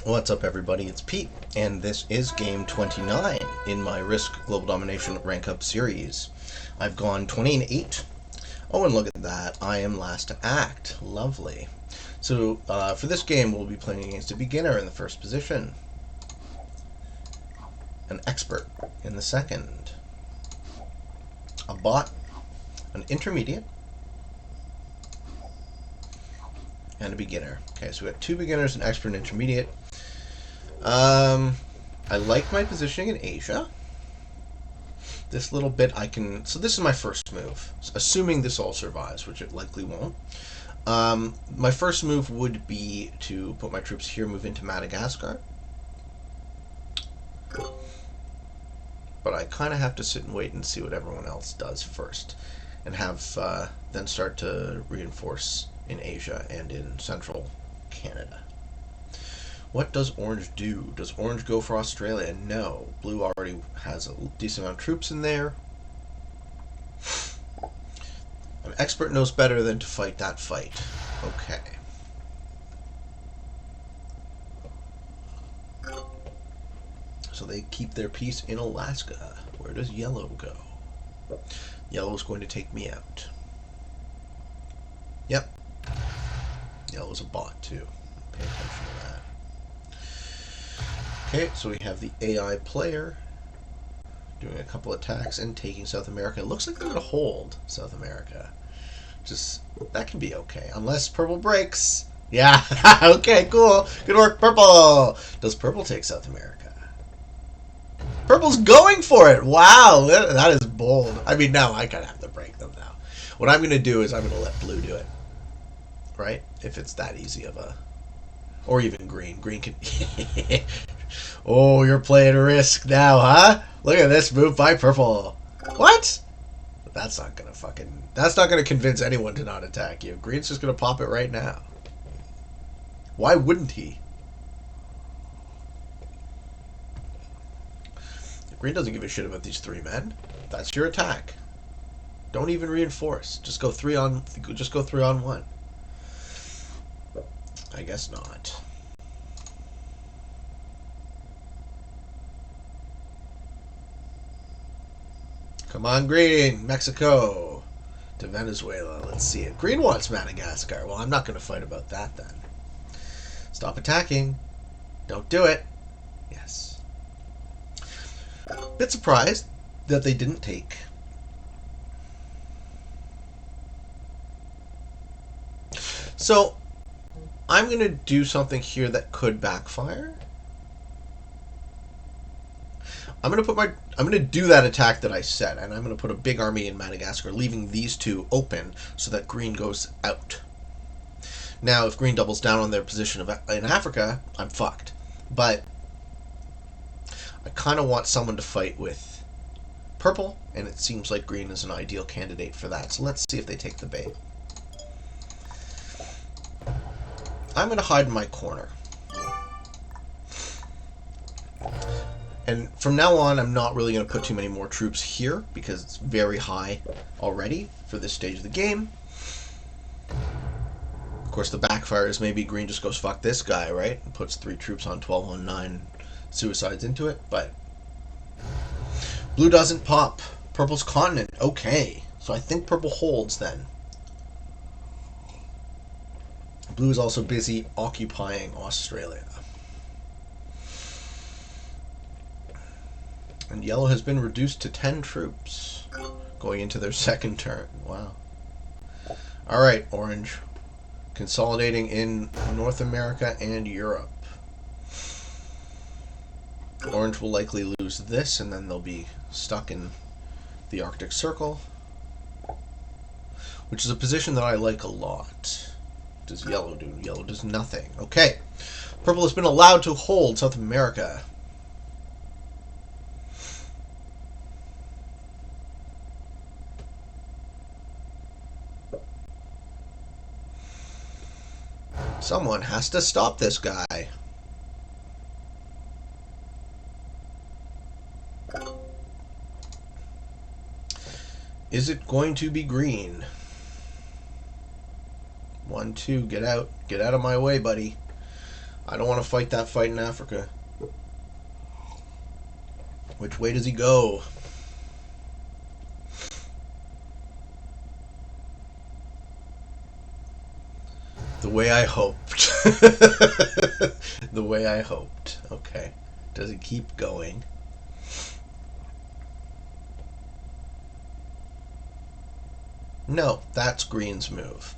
What's up, everybody? It's Pete, and this is game 29 in my Risk Global Domination rank up series. I've gone 20 and 8. Oh, and look at that. I am last to act. Lovely. So, for this game, we'll be playing against a beginner in the first position, an expert in the second, a bot, an intermediate, and a beginner. Okay, so we got two beginners, an expert, and intermediate. I like my positioning in Asia. This little bit I can... So this is my first move. Assuming this all survives, which it likely won't. My first move would be to put my troops here, move into Madagascar. But I kind of have to sit and wait and see what everyone else does first. And have then start to reinforce in Asia and in central Canada. What does orange do? Does orange go for Australia? No. Blue already has a decent amount of troops in there. An expert knows better than to fight that fight. Okay. So they keep their peace in Alaska. Where does yellow go? Yellow's going to take me out. Yep. Yellow's a bot too. Pay attention to that. Okay, so we have the AI player doing a couple attacks and taking South America. It looks like they're going to hold South America. Just, that can be okay. Unless purple breaks. Yeah, okay, cool. Good work, purple. Does purple take South America? Purple's going for it. Wow, that is bold. I mean, now I kind of have to break them now. What I'm going to do is I'm going to let blue do it. Right? If it's that easy of a... Or even green. Green can... Oh, you're playing Risk now, huh? Look at this move by purple. What? That's not gonna That's not gonna convince anyone to not attack you. Green's just gonna pop it right now. Why wouldn't he? Green doesn't give a shit about these three men. That's your attack. Don't even reinforce. Just go 3 on 1. I guess not. Come on, Green. Mexico to Venezuela. Let's see it. Green wants Madagascar. Well, I'm not going to fight about that then. Stop attacking. Don't do it. Yes. Bit surprised that they didn't take. So, I'm going to do something here that could backfire. I'm going to do that attack that I said, and I'm going to put a big army in Madagascar, leaving these two open so that green goes out. Now, if green doubles down on their position in Africa, I'm fucked. But I kind of want someone to fight with purple, and it seems like green is an ideal candidate for that. So let's see if they take the bait. I'm going to hide in my corner. And from now on, I'm not really going to put too many more troops here because it's very high already for this stage of the game. Of course, the backfire is maybe green just goes, fuck this guy, right? And puts 3 troops on 12 on 9 suicides into it, but blue doesn't pop. Purple's continent. Okay. So I think purple holds then. Blue is also busy occupying Australia. And yellow has been reduced to 10 troops going into their second turn. Wow. Alright, orange. Consolidating in North America and Europe. Orange will likely lose this, and then they'll be stuck in the Arctic Circle, which is a position that I like a lot. What does yellow do? Yellow does nothing. Okay. Purple has been allowed to hold South America. Someone has to stop this guy. Is it going to be green? 1, 2, get out. Get out of my way, buddy. I don't want to fight that fight in Africa. Which way does he go? The way I hoped. The way I hoped. Okay. Does it keep going? No, that's green's move.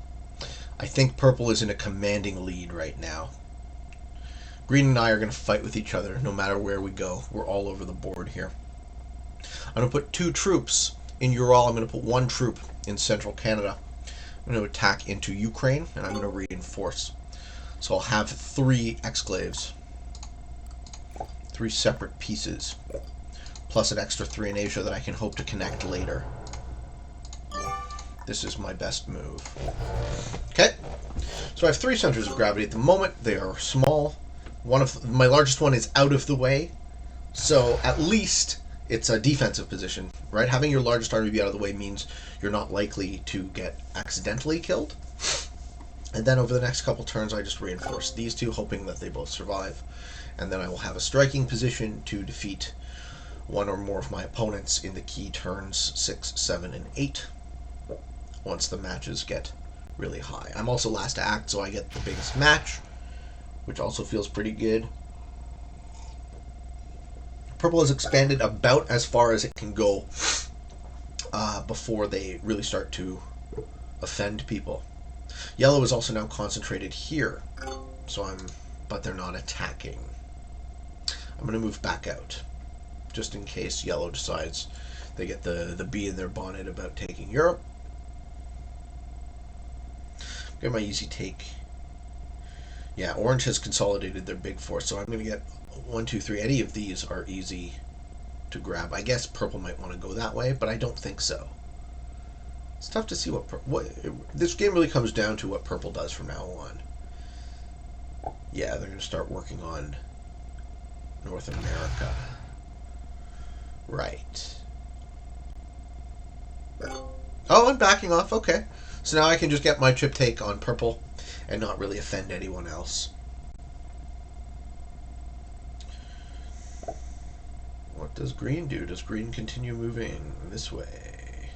I think purple is in a commanding lead right now. Green and I are going to fight with each other no matter where we go. We're all over the board here. I'm going to put 2 troops in Ural. I'm going to put 1 troop in central Canada. I'm going to attack into Ukraine, and I'm going to reinforce. So I'll have 3 exclaves. 3 separate pieces. Plus an extra 3 in Asia that I can hope to connect later. This is my best move. Okay. So I have 3 centers of gravity at the moment. They are small. My largest one is out of the way. So at least it's a defensive position, right? Having your largest army be out of the way means you're not likely to get accidentally killed. And then over the next couple turns, I just reinforce these 2, hoping that they both survive. And then I will have a striking position to defeat 1 or more of my opponents in the key turns 6, 7, and 8, once the matches get really high. I'm also last to act, so I get the biggest match, which also feels pretty good. Purple has expanded about as far as it can go before they really start to offend people. Yellow is also now concentrated here, but they're not attacking. I'm going to move back out, just in case Yellow decides they get the bee in their bonnet about taking Europe. Get my easy take. Yeah, Orange has consolidated their big force, so I'm going to get 1, 2, 3. Any of these are easy to grab. I guess Purple might want to go that way, but I don't think so. It's tough to see what this game really comes down to what Purple does from now on. Yeah, they're going to start working on North America. Right. Oh, I'm backing off. Okay. So now I can just get my chip take on Purple and not really offend anyone else. What does Green do? Does Green continue moving this way?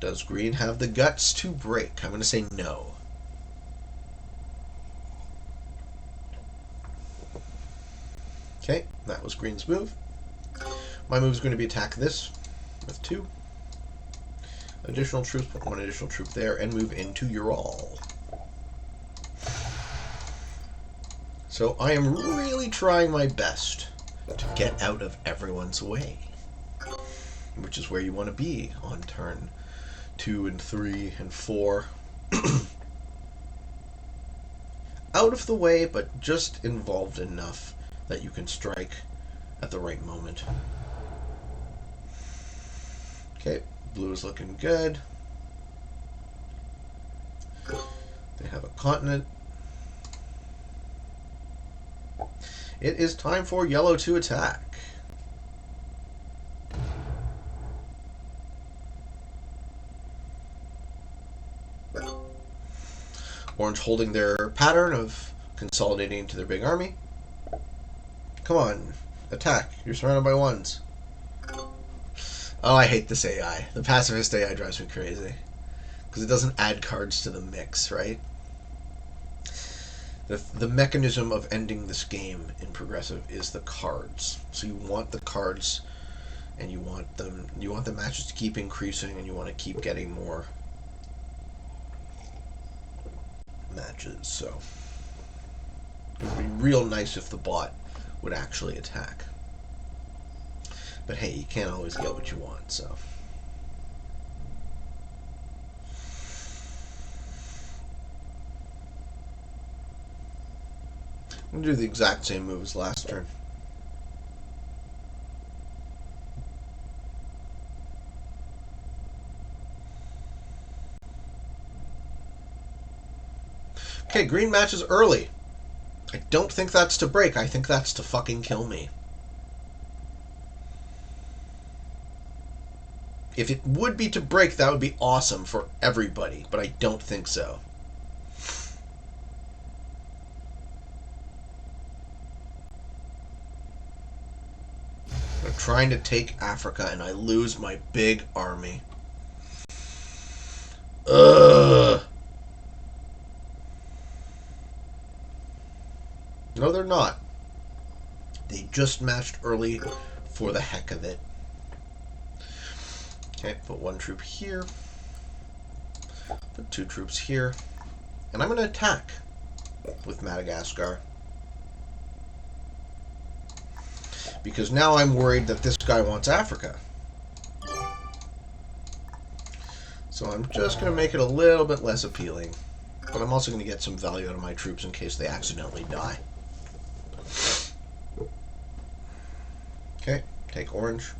Does Green have the guts to break? I'm going to say no. Okay, that was Green's move. My move is going to be attack this with 2 additional troops, put 1 additional troop there, and move into Ural. So I am really trying my best to get out of everyone's way, which is where you want to be on turn 2 and 3 and 4. Out of the way, but just involved enough that you can strike at the right moment. Okay, blue is looking good. They have a continent. It is time for yellow to attack. Orange holding their pattern of consolidating into their big army. Come on, attack. You're surrounded by 1s. Oh, I hate this AI. The pacifist AI drives me crazy. Because it doesn't add cards to the mix, right? The mechanism of ending this game in Progressive is the cards. So you want the cards, and you want the matches to keep increasing, and you want to keep getting more matches. So it would be real nice if the bot would actually attack. But hey, you can't always get what you want, so. I'm going to do the exact same move as last turn. Okay, green matches early. I don't think that's to break. I think that's to fucking kill me. If it would be to break, that would be awesome for everybody, but I don't think so. I'm trying to take Africa, and I lose my big army. Ugh. No, they're not. They just matched early for the heck of it. Okay, put 1 troop here. Put 2 troops here. And I'm going to attack with Madagascar. Because now I'm worried that this guy wants Africa. So I'm just going to make it a little bit less appealing. But I'm also going to get some value out of my troops in case they accidentally die. Okay, take orange.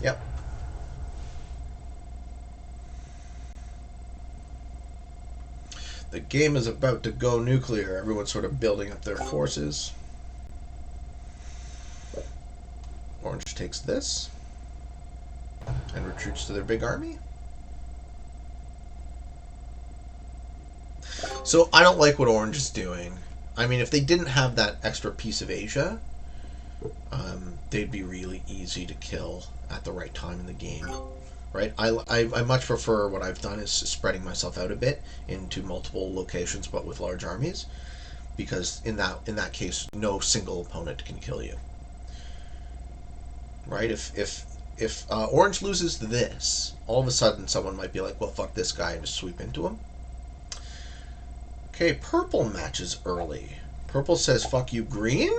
Yep. The game is about to go nuclear. Everyone's sort of building up their forces. Orange takes this and retreats to their big army. So I don't like what Orange is doing. I mean, if they didn't have that extra piece of Asia, they'd be really easy to kill at the right time in the game. Right? I much prefer what I've done is spreading myself out a bit into multiple locations, but with large armies, because in that case, no single opponent can kill you. Right? If Orange loses this, all of a sudden someone might be like, well, fuck this guy, and just sweep into him. Okay, Purple matches early. Purple says, fuck you, Green?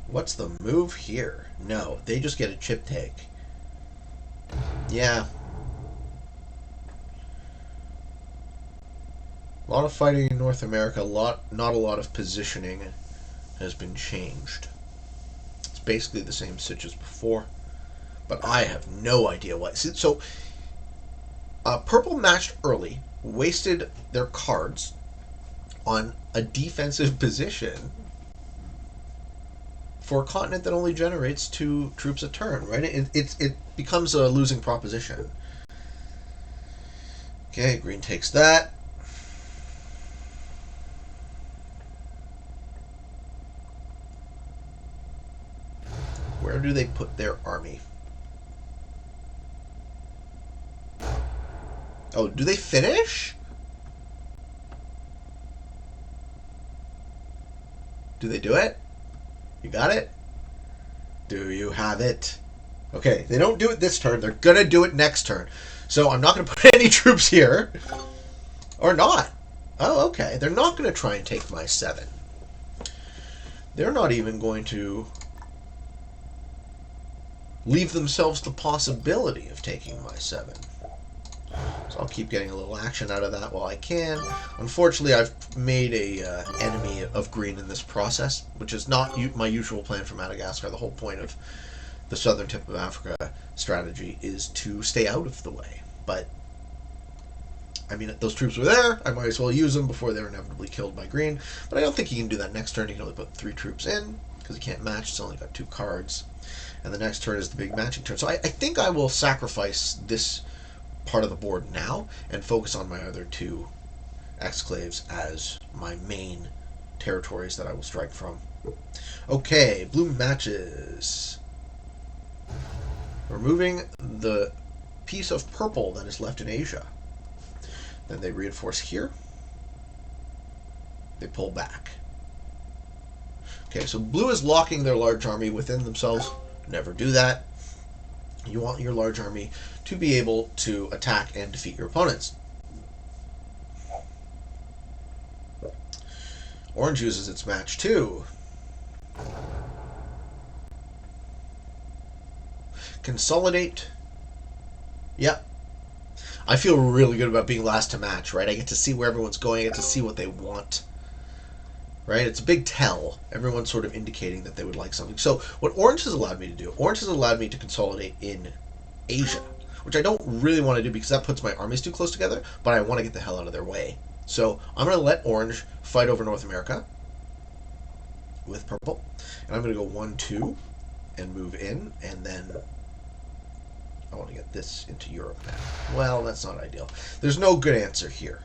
What's the move here? No, they just get a chip take. Yeah. A lot of fighting in North America, not a lot of positioning has been changed. It's basically the same sitch as before, but I have no idea why. So, Purple matched early, wasted their cards on a defensive position for a continent that only generates 2 troops a turn, right? It becomes a losing proposition. Okay, Green takes that. Where do they put their army? Oh, do they finish? Do they do it? You got it? Do you have it? Okay, they don't do it this turn. They're going to do it next turn. So I'm not going to put any troops here. Or not. Oh, okay. They're not going to try and take my 7. They're not even going to leave themselves the possibility of taking my 7. So I'll keep getting a little action out of that while I can. Unfortunately, I've made a enemy of Green in this process, which is not my usual plan for Madagascar. The whole point of the southern tip of Africa strategy is to stay out of the way. But, I mean, those troops were there. I might as well use them before they're inevitably killed by Green. But I don't think he can do that next turn. He can only put 3 troops in, because he can't match. It's only got 2 cards. And the next turn is the big matching turn. So I think I will sacrifice this part of the board now and focus on my other 2 exclaves as my main territories that I will strike from. Okay, blue matches. Removing the piece of purple that is left in Asia. Then they reinforce here. They pull back. Okay, so blue is locking their large army within themselves. Never do that. You want your large army to be able to attack and defeat your opponents. Orange uses its match too. Consolidate. Yep. I feel really good about being last to match, right? I get to see where everyone's going. I get to see what they want. Right? It's a big tell. Everyone's sort of indicating that they would like something. So what Orange has allowed me to do, Orange has allowed me to consolidate in Asia, which I don't really want to do because that puts my armies too close together, but I want to get the hell out of their way. So I'm going to let Orange fight over North America with Purple, and I'm going to go 1-2. and move in, and then I want to get this into Europe now. Well, that's not ideal. There's no good answer here.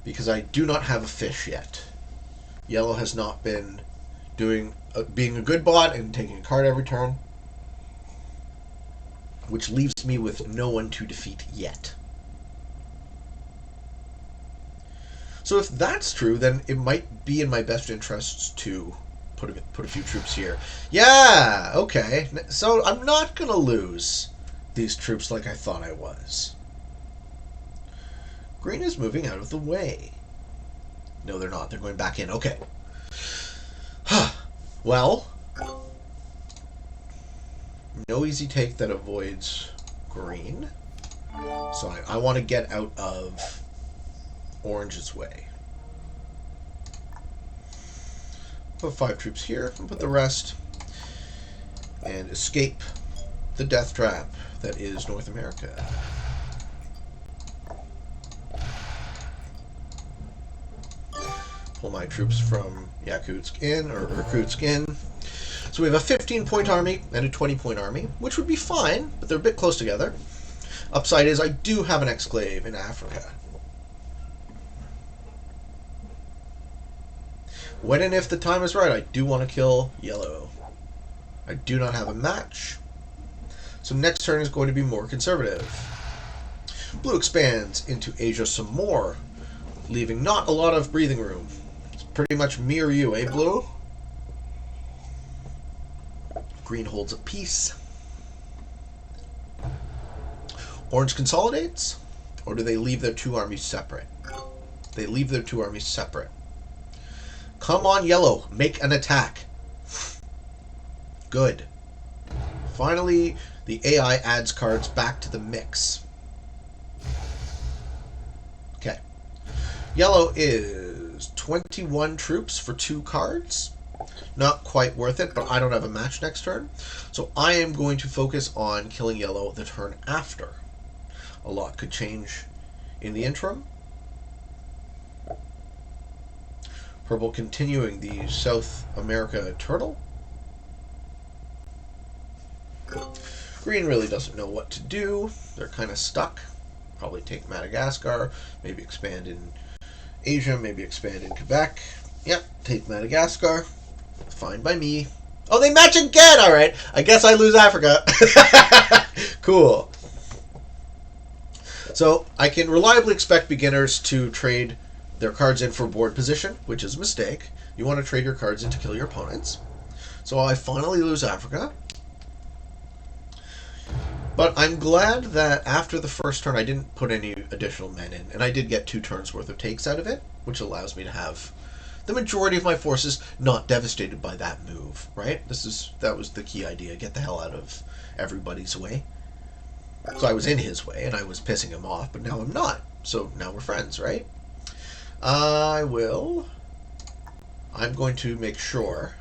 Because I do not have a fish yet. Yellow has not been being a good bot and taking a card every turn, which leaves me with no one to defeat yet. So if that's true, then it might be in my best interests to put a few troops here. Yeah, okay. So I'm not going to lose these troops like I thought I was. Green is moving out of the way. No, they're not. They're going back in. Okay. Well, no easy take that avoids green. So I want to get out of orange's way. Put 5 troops here and put the rest and escape the death trap that is North America. Pull my troops from Yakutsk in, or Irkutsk in. So we have a 15-point army and a 20-point army, which would be fine, but they're a bit close together. Upside is I do have an exclave in Africa. When and if the time is right, I do want to kill yellow. I do not have a match. So next turn is going to be more conservative. Blue expands into Asia some more, leaving not a lot of breathing room. It's pretty much me or you, eh, Blue? Green holds a peace. Orange consolidates, or do they leave their 2 armies separate? They leave their 2 armies separate. Come on, yellow. Make an attack. Good. Finally, the AI adds cards back to the mix. Okay. Yellow is 21 troops for 2 cards. Not quite worth it, but I don't have a match next turn. So I am going to focus on killing yellow the turn after. A lot could change in the interim. Purple continuing the South America turtle. Green really doesn't know what to do. They're kind of stuck. Probably take Madagascar, maybe expand in Asia, maybe expand in Quebec. Yep, take Madagascar. Fine by me. Oh, they match again! Alright, I guess I lose Africa. Cool. So, I can reliably expect beginners to trade their cards in for board position, which is a mistake. You want to trade your cards in to kill your opponents. So I finally lose Africa. But I'm glad that after the first turn I didn't put any additional men in, and I did get 2 turns worth of takes out of it, which allows me to have the majority of my forces not devastated by that move, right? That was the key idea, get the hell out of everybody's way. So I was in his way, and I was pissing him off, but now I'm not. So now we're friends, right? I'm going to make sure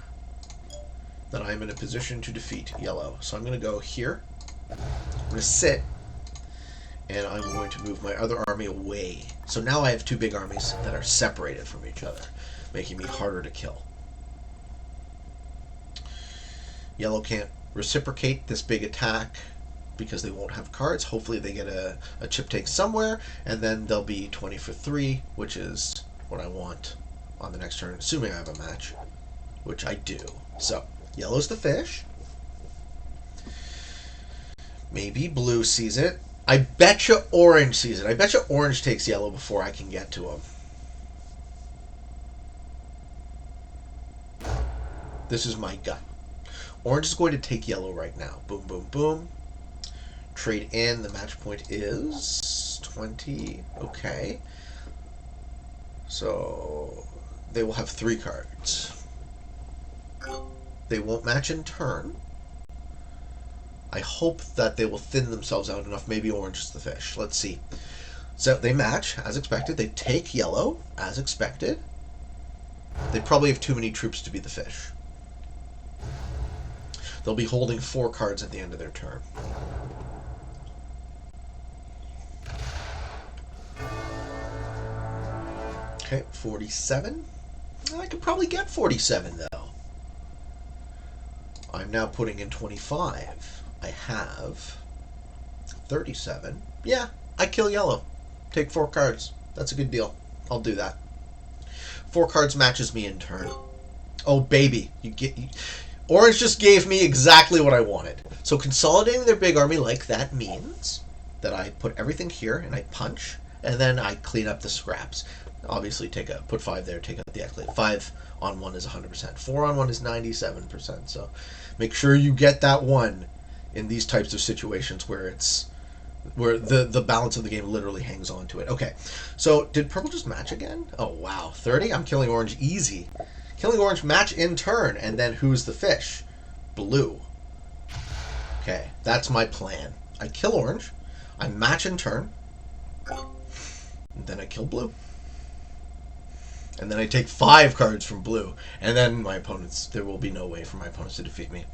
that I'm in a position to defeat yellow. So I'm going to go here. I'm going to sit, and I'm going to move my other army away. So now I have 2 big armies that are separated from each other, making me harder to kill. Yellow can't reciprocate this big attack because they won't have cards. Hopefully they get a chip take somewhere, and then they'll be 20 for 3, which is what I want on the next turn, assuming I have a match, which I do. So, yellow's the fish. Maybe blue sees it. I betcha orange sees it. I betcha orange takes yellow before I can get to him. This is my gut. Orange is going to take yellow right now. Boom, boom, boom. Trade in. The match point is 20. Okay. So they will have 3 cards. They won't match in turn. I hope that they will thin themselves out enough. Maybe orange is the fish. Let's see. So they match, as expected. They take yellow, as expected. They probably have too many troops to be the fish. They'll be holding 4 cards at the end of their turn. Okay, 47. I could probably get 47, though. I'm now putting in 25. I have 37. Yeah, I kill yellow. Take 4 cards. That's a good deal. I'll do that. 4 cards matches me in turn. Oh, baby. Orange just gave me exactly what I wanted. So consolidating their big army like that means that I put everything here and I punch, and then I clean up the scraps. Obviously, put 5 there, take out the escalate. 5 on 1 is 100%. 4 on 1 is 97%. So make sure you get that 1 in these types of situations where the balance of the game literally hangs on to it. Okay, so did purple just match again? Oh, wow. 30? I'm killing orange easy. Killing orange, match in turn, and then who's the fish? Blue. Okay, that's my plan. I kill orange, I match in turn, and then I kill blue. And then I take 5 cards from blue, and then there will be no way for my opponents to defeat me.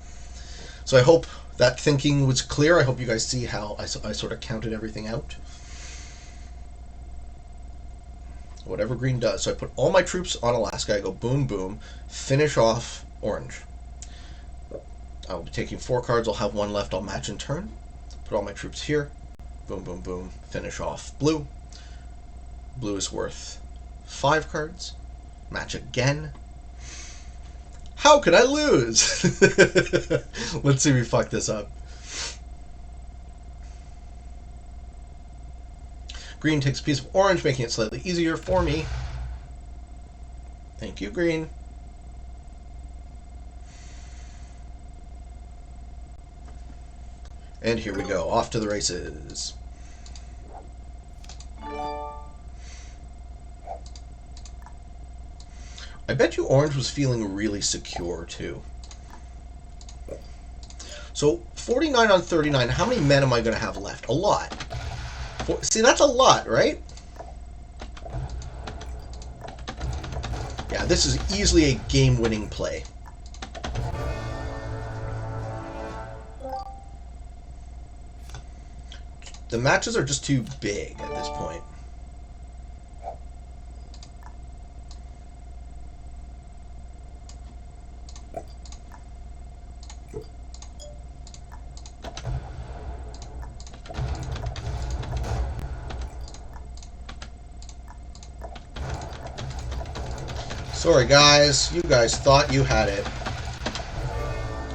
So I hope that thinking was clear. I hope you guys see how I sort of counted everything out. Whatever green does. So I put all my troops on Alaska. I go boom, boom. Finish off orange. I'll be taking 4 cards. I'll have 1 left. I'll match in turn. Put all my troops here. Boom, boom, boom. Finish off blue. Blue is worth 5 cards. Match again. How could I lose? Let's see if we fuck this up. Green takes a piece of orange, making it slightly easier for me. Thank you, green. And here we go, off to the races. I bet you orange was feeling really secure, too. So, 49 on 39, how many men am I going to have left? A lot. See, that's a lot, right? Yeah, this is easily a game-winning play. The matches are just too big at this point. Sorry, guys. You guys thought you had it.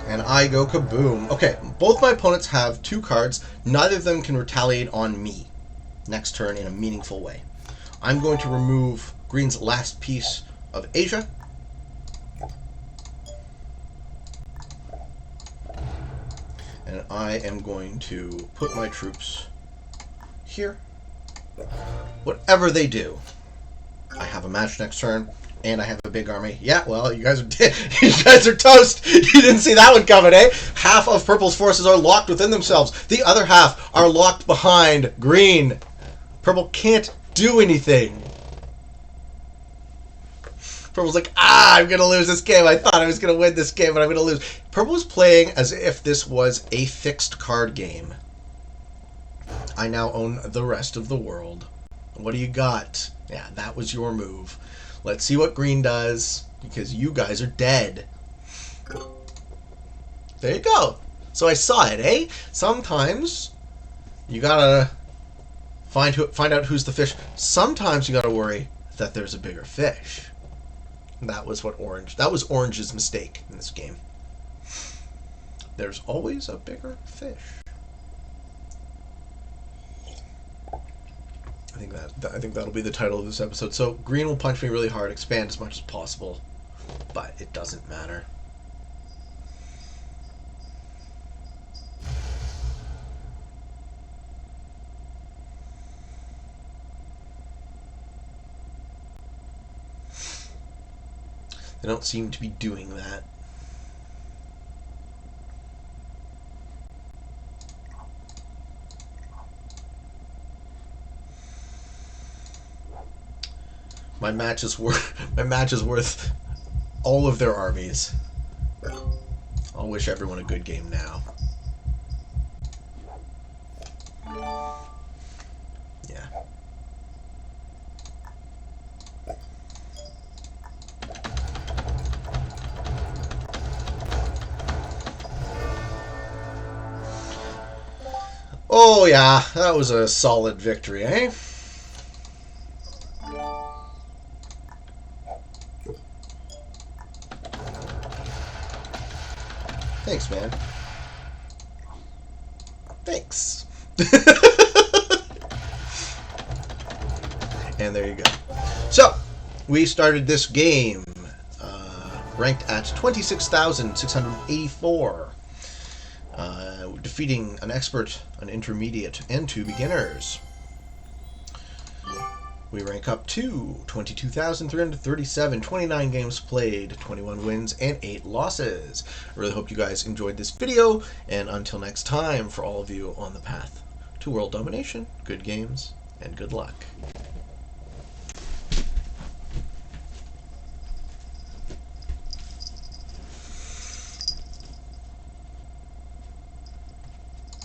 And I go kaboom. Okay, both my opponents have 2 cards. Neither of them can retaliate on me next turn in a meaningful way. I'm going to remove green's last piece of Asia. And I am going to put my troops here. Whatever they do, I have a match next turn. And I have a big army. Yeah, well, you guys are toast. You didn't see that one coming, eh? Half of purple's forces are locked within themselves. The other half are locked behind green. Purple can't do anything. Purple's like, I'm going to lose this game. I thought I was going to win this game, but I'm going to lose. Purple is playing as if this was a fixed card game. I now own the rest of the world. What do you got? Yeah, that was your move. Let's see what green does, because you guys are dead. There you go. So I saw it, eh? Sometimes you gotta find out who's the fish. Sometimes you gotta worry that there's a bigger fish. That was Orange's mistake in this game. There's always a bigger fish. I think that'll be the title of this episode. So green will punch me really hard, expand as much as possible, but it doesn't matter. They don't seem to be doing that. My match is worth all of their armies. I'll wish everyone a good game now. Yeah. Oh yeah, that was a solid victory, eh? Thanks, man. Thanks. And there you go. So, we started this game ranked at 26,684, defeating an expert, an intermediate, and 2 beginners. We rank up to 22,337, 29 games played, 21 wins, and 8 losses. I really hope you guys enjoyed this video, and until next time, for all of you on the path to world domination, good games and good luck.